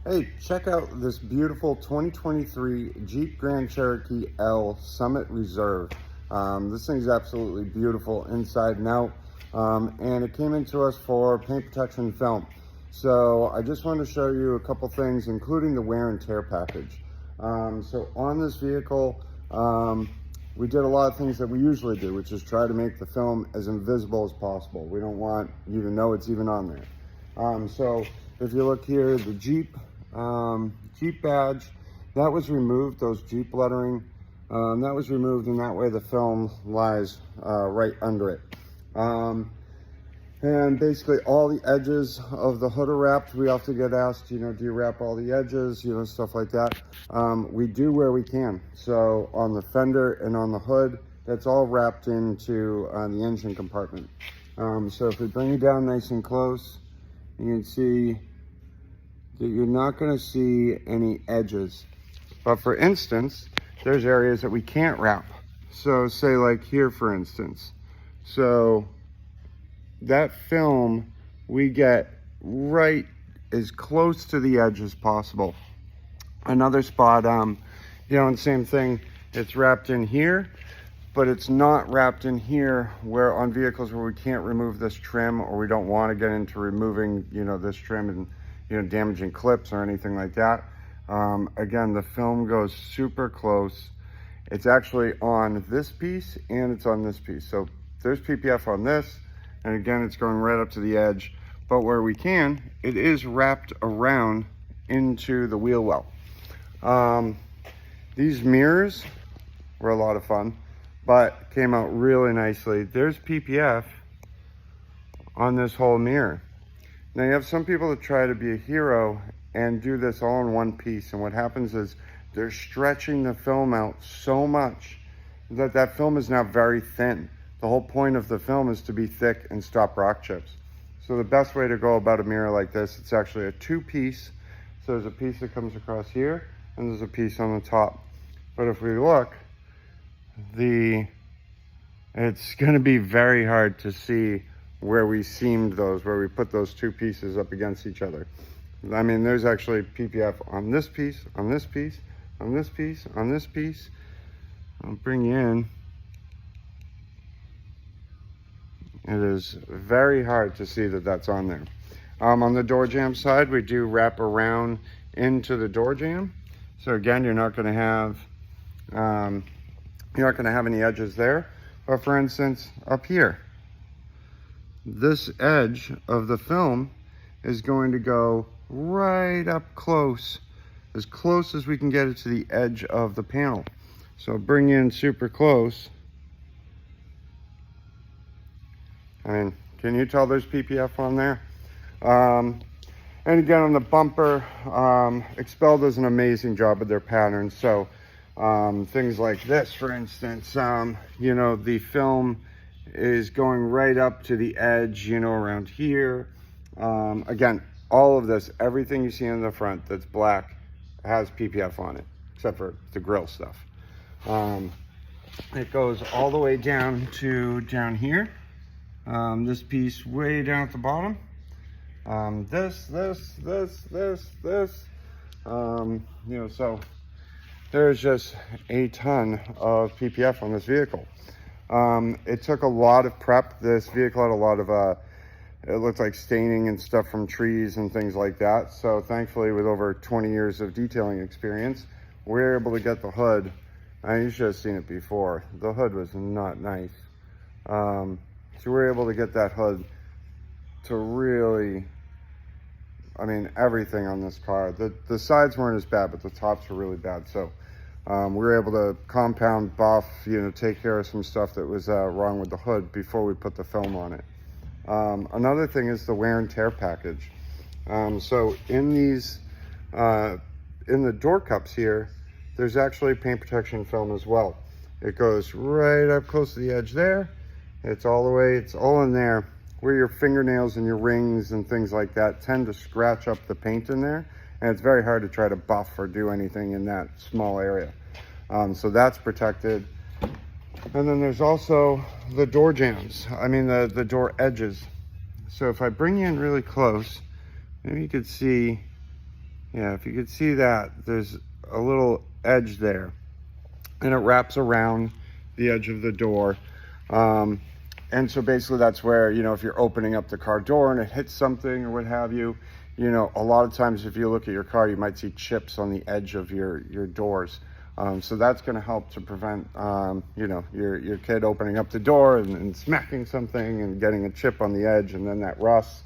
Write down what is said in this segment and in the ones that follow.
Hey, check out this beautiful 2023 Jeep Grand Cherokee L Summit Reserve. This thing's absolutely beautiful inside and out, and it came into us for paint protection film. So I just wanted to show you a couple things, including the wear and tear package. So on this vehicle, we did a lot of things that we usually do, which is try to make the film as invisible as possible. We don't want you to know it's even on there. So if you look here, the Jeep badge, that was removed, those Jeep lettering, that was removed, and that way the film lies right under it. And basically all the edges of the hood are wrapped. We often get asked, do you wrap all the edges, stuff like that. We do where we can. So on the fender and on the hood, that's all wrapped into the engine compartment. So if we bring it down nice and close, you can see that you're not going to see any edges. But for instance, there's areas that we can't wrap. So say like here, for instance. So that film, we get right as close to the edge as possible. Another spot, and same thing, it's wrapped in here, but it's not wrapped in here where on vehicles where we can't remove this trim, or we don't want to get into removing, this trim and, damaging clips or anything like that. Again, the film goes super close. It's actually on this piece and it's on this piece. So there's PPF on this, and again, it's going right up to the edge. But where we can, it is wrapped around into the wheel well. These mirrors were a lot of fun, but came out really nicely. There's PPF on this whole mirror. Now you have some people that try to be a hero and do this all in one piece, and what happens is they're stretching the film out so much that that film is now very thin. The whole point of the film is to be thick and stop rock chips. So the best way to go about a mirror like this, it's actually a two-piece. So there's a piece that comes across here, and there's a piece on the top. But if we look, it's gonna be very hard to see where we seamed those, where we put those two pieces up against each other. I mean, there's actually PPF on this piece, on this piece, on this piece, on this piece. I'll bring you in. It is very hard to see that that's on there. On the door jamb side, we do wrap around into the door jamb. So again, you're not going to have any edges there. But for instance, up here, this edge of the film is going to go right up close as we can get it to the edge of the panel. So bring in super close. I mean, can you tell there's PPF on there? And again, on the bumper, XPEL does an amazing job with their patterns. So things like this, for instance, the film is going right up to the edge, around here. Again, all of this, everything you see in the front that's black has PPF on it, except for the grill stuff. It goes all the way down to down here. This piece way down at the bottom. This. So there's just a ton of PPF on this vehicle. It took a lot of prep. This vehicle had a lot of, it looked like staining and stuff from trees and things like that. So thankfully, with over 20 years of detailing experience, we were able to get the hood. You should have seen it before. The hood was not nice. So we're able to get that hood to really, everything on this car. The sides weren't as bad, but the tops were really bad. So we were able to compound, buff, take care of some stuff that was wrong with the hood before we put the film on it. Another thing is the wear and tear package. So in these, in the door cups here, there's actually paint protection film as well. It goes right up close to the edge there. It's all in there, where your fingernails and your rings and things like that tend to scratch up the paint in there. And it's very hard to try to buff or do anything in that small area. So that's protected. And then there's also the door jambs, the door edges. So if I bring you in really close, maybe you could see Yeah, if you could see that, there's a little edge there, and it wraps around the edge of the door. And so basically that's where, you know, if you're opening up the car door and it hits something or what have you, you know, a lot of times if you look at your car, you might see chips on the edge of your doors. So that's going to help to prevent, you know, your kid opening up the door and smacking something and getting a chip on the edge, and then that rust.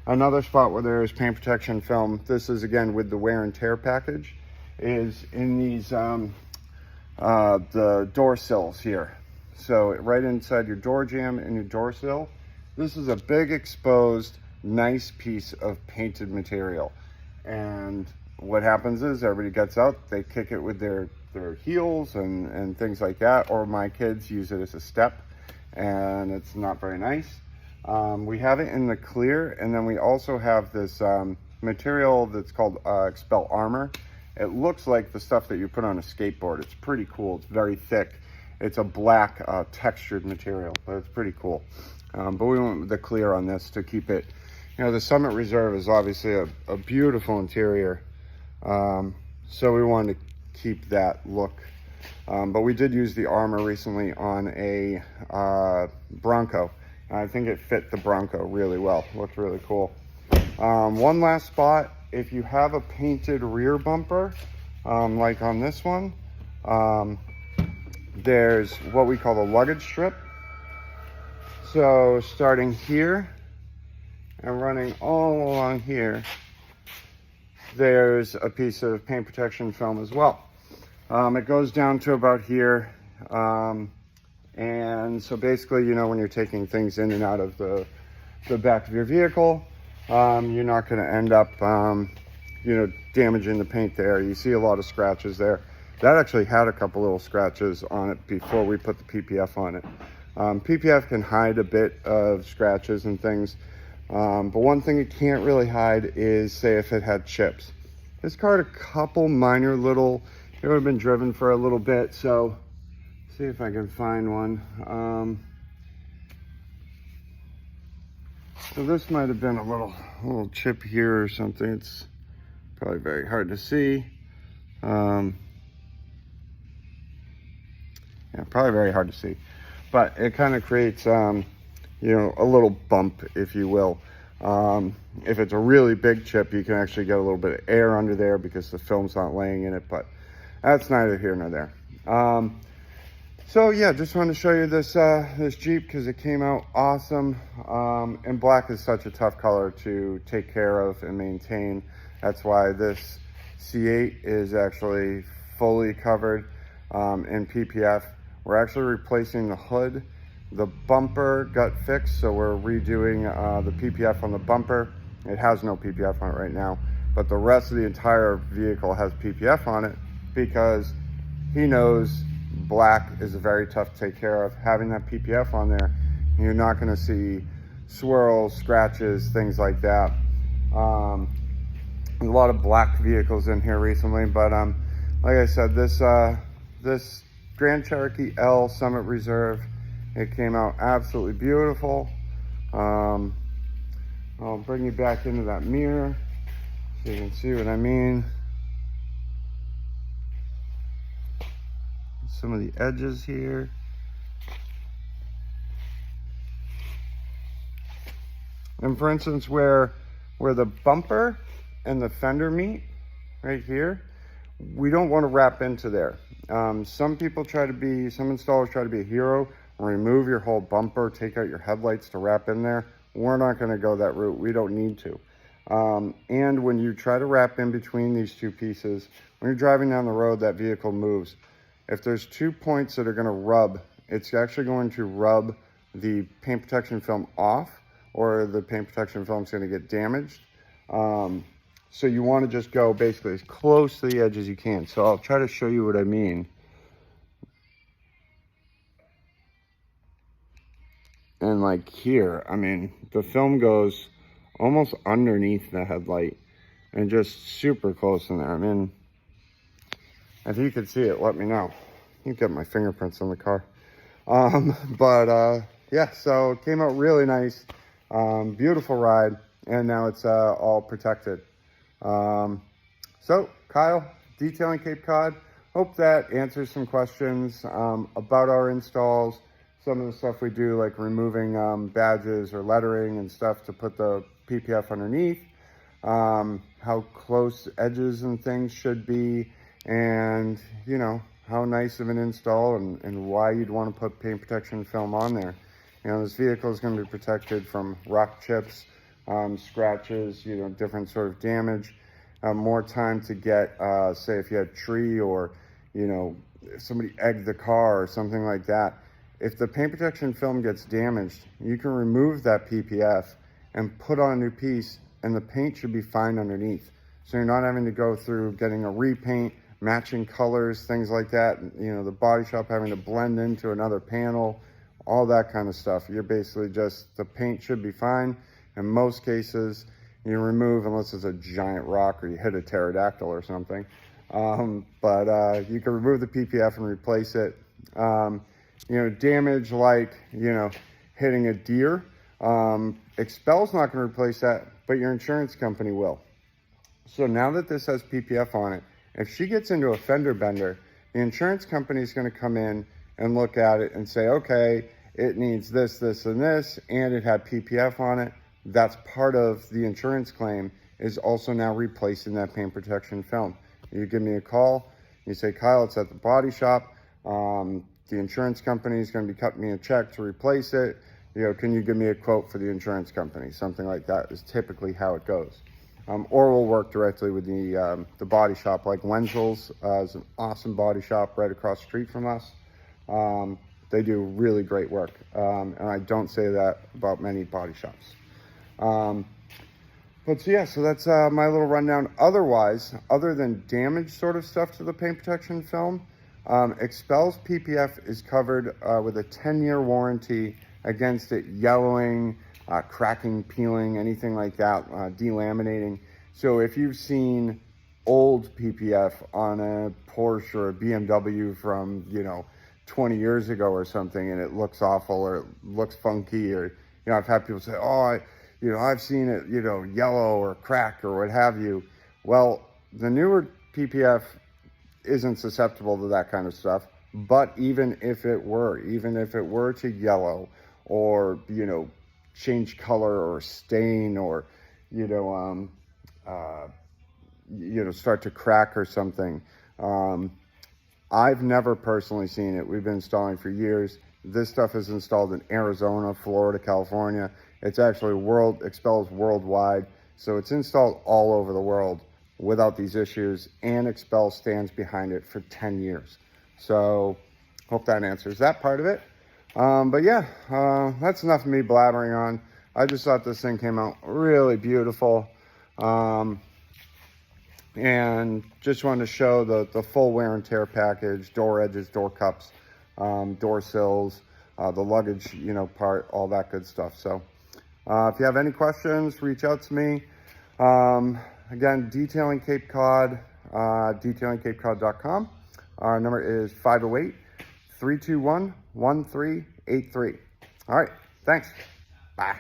Another spot where there is paint protection film, this is again with the wear and tear package, is in these the door sills here. So right inside your door jamb and your door sill, this is a big exposed nice piece of painted material. And what happens is everybody gets out, they kick it with their heels and things like that, or my kids use it as a step, and it's not very nice. We have it in the clear, and then we also have this material that's called XPEL armor. It looks like the stuff that you put on a skateboard. It's pretty cool. It's very thick. It's a black textured material, but it's pretty cool. But we went with the clear on this to keep it, you know, the Summit Reserve is obviously a beautiful interior. So we wanted to keep that look. But we did use the armor recently on a Bronco. I think it fit the Bronco really well. Looked really cool. One last spot, if you have a painted rear bumper, like on this one, there's what we call the luggage strip. So starting here and running all along here, there's a piece of paint protection film as well. It goes down to about here. And so basically, you know, when you're taking things in and out of the back of your vehicle, you're not going to end up, you know, damaging the paint there. You see a lot of scratches there. That actually had a couple little scratches on it before we put the PPF on it. PPF can hide a bit of scratches and things, but one thing it can't really hide is, say, if it had chips. This car had a couple minor little, it would have been driven for a little bit, so see if I can find one. So this might have been a little chip here or something. It's probably very hard to see. Yeah, probably very hard to see, but it kind of creates, you know, a little bump, if you will. If it's a really big chip, you can actually get a little bit of air under there because the film's not laying in it, but that's neither here nor there. So yeah, just wanted to show you this this Jeep because it came out awesome. And black is such a tough color to take care of and maintain. That's why this C8 is actually fully covered in PPF. We're actually replacing the hood. The bumper got fixed, so we're redoing the PPF on the bumper. It has no PPF on it right now, but the rest of the entire vehicle has PPF on it because he knows black is very tough to take care of. Having that PPF on there, you're not going to see swirls, scratches, things like that. A lot of black vehicles in here recently, but like I said, this Grand Cherokee L Summit Reserve, it came out absolutely beautiful. I'll bring you back into that mirror so you can see what I mean. Some of the edges here. And for instance, where the bumper and the fender meet, right here, we don't want to wrap into there. Some installers try to be a hero and remove your whole bumper, take out your headlights to wrap in there. We're not going to go that route. We don't need to. And when you try to wrap in between these two pieces, when you're driving down the road, that vehicle moves. If there's 2 points that are going to rub, it's actually going to rub the paint protection film off, or the paint protection film is going to get damaged. So you want to just go basically as close to the edge as you can. So I'll try to show you what I mean. And like here, I mean, the film goes almost underneath the headlight and just super close in there. I mean, if you could see it, let me know. You can get my fingerprints on the car. Yeah, so it came out really nice. Beautiful ride, and now it's all protected. So Kyle, Detailing Cape Cod, hope that answers some questions about our installs, some of the stuff we do, like removing badges or lettering and stuff to put the PPF underneath, how close edges and things should be, and you know, how nice of an install and why you'd want to put paint protection film on there. You know, this vehicle is going to be protected from rock chips, scratches, you know, different sort of damage. More time to get, say if you had a tree or, you know, if somebody egged the car or something like that. If the paint protection film gets damaged, you can remove that PPF and put on a new piece, and the paint should be fine underneath. So you're not having to go through getting a repaint, matching colors, things like that. You know, the body shop having to blend into another panel, all that kind of stuff. You're basically just, the paint should be fine. In most cases, you remove, unless it's a giant rock or you hit a pterodactyl or something. But you can remove the PPF and replace it. You know, damage like, you know, hitting a deer, XPEL's not going to replace that, but your insurance company will. So now that this has PPF on it, if she gets into a fender bender, the insurance company is going to come in and look at it and say, okay, it needs this, this, and this, and it had PPF on it. That's part of the insurance claim, is also now replacing that paint protection film. You give me a call, you say, Kyle, it's at the body shop. The insurance company is going to be cutting me a check to replace it. You know, can you give me a quote for the insurance company? Something like that is typically how it goes. Or we'll work directly with the body shop, like Wenzel's is an awesome body shop right across the street from us. They do really great work, and I don't say that about many body shops. But so yeah, so that's my little rundown. Otherwise, other than damage sort of stuff to the paint protection film, XPEL's PPF is covered with a 10-year warranty against it yellowing, cracking, peeling, anything like that, delaminating. So if you've seen old PPF on a Porsche or a BMW from, you know, 20 years ago or something, and it looks awful or it looks funky, or, you know, I've had people say, oh, you know, I've seen it, you know, yellow or crack or what have you. Well, the newer PPF isn't susceptible to that kind of stuff. But even if it were to yellow or, you know, change color or stain or, you know, start to crack or something, I've never personally seen it. We've been installing for years. This stuff is installed in Arizona, Florida, California. It's actually XPEL's worldwide. So it's installed all over the world without these issues, and XPEL stands behind it for 10 years. So hope that answers that part of it. But yeah, that's enough of me blabbering on. I just thought this thing came out really beautiful. And just wanted to show the full wear and tear package, door edges, door cups, door sills, the luggage, you know, part, all that good stuff. So if you have any questions, reach out to me. Again, Detailing Cape Cod, detailingcapecod.com. Our number is 508-321-1383. All right, thanks. Bye.